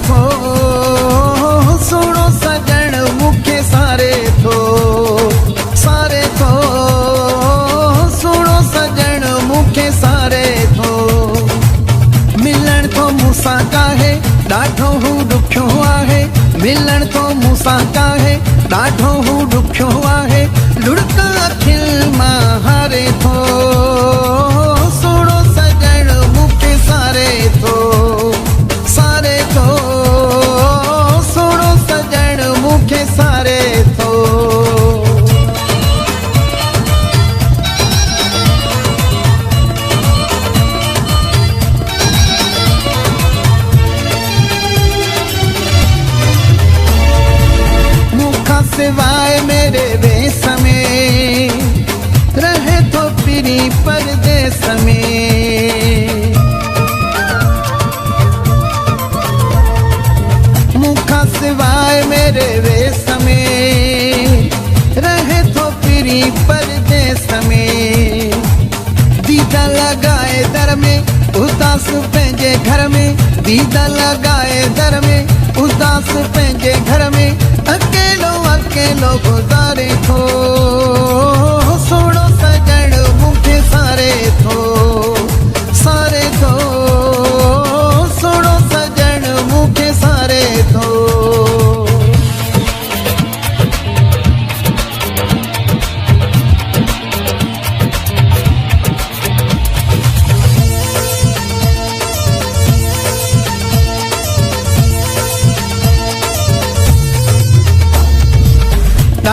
थो सुणो सजण मूंखे सारे थो सुणो सजण मूंखे सारे थो मिलण थो मूंसां काहे ॾाढो हू ॾुखियो आहे मिलण थो मूंसां काहे ॾाढो हू ॾुखियो आहे लुड़का अखियुनि मां हारे थो सुणो सजण मूंखे सारे थो सुणो सजण मूंखे सारे थो सिवाय मेरे वेस में रहे तो पिरी परदेस में मुखा सिवाय मेरे वेस में रहे तो पिरी परदेस में दीदा लगाए दर में उदास पंहिंजे घर में दीदा लगाए दर में उदास पंहिंजे घर में अकेलो गुज़ारे थो सुणो सजण मूंखे सारे थो सुणो सजण मूंखे सारे थो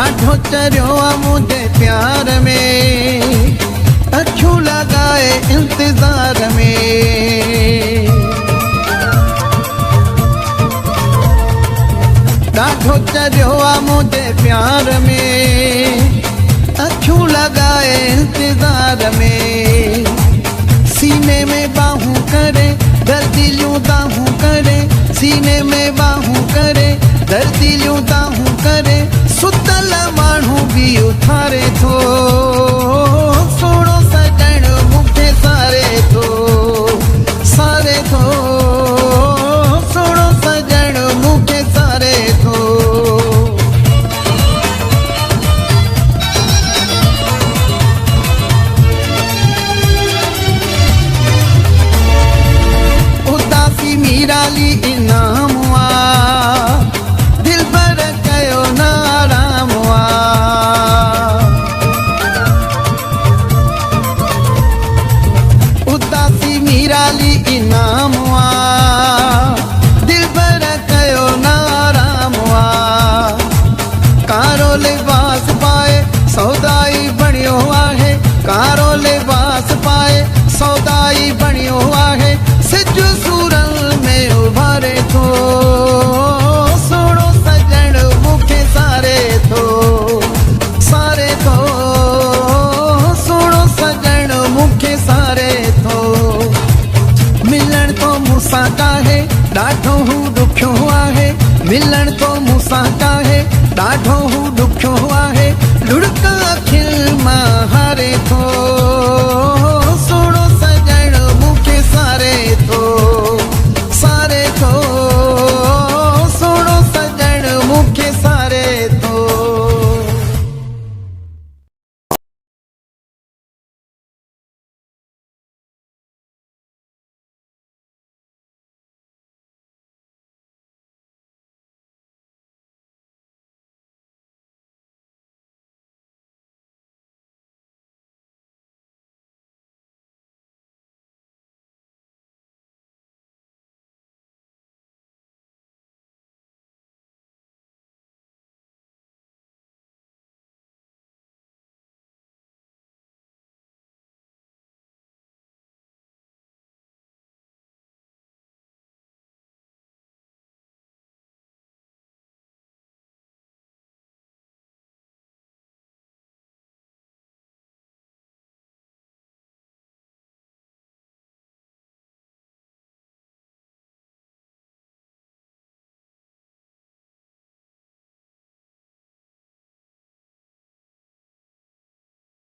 ॾाढो चरियो आहे मुंहिंजे प्यार में अखियूं लॻाए इंतज़ार में ॾाढो चरियो आहे मुंहिंजे प्यार में अखियूं लॻाए इंतज़ार में सीने में बाहूं करे दर्दिलियूं दाहूं करे सीने में बाहूं करे दर्दिलियूं दाहूं करे सुतल माण्हू बि उथारे थो सुणो सजण मूंखे सारे थो सुणो सजण मूंखे सारे थो उदासी मीराली इनाम दिल भर कयो ना उदासी मीराली इनाम दिल भर कयो नाराम कारो लिबास पाए सौदाई बणियो आहे कारो लिबास पाए सौदाई बणियो आहे सिज सूरल में उभारे थो सुणो सजण मूंखे सारे थो सुणो सजण मूंखे सारे थो मिलण तो मूंसां काहे ॾाढो हू ॾुखियो आहे मिलण तो मूंसां काहे ॾाढो हू ॾुखियो आहे लुड़का अखियुनि मां हारे थो सुणो सजण मूंखे सारे थो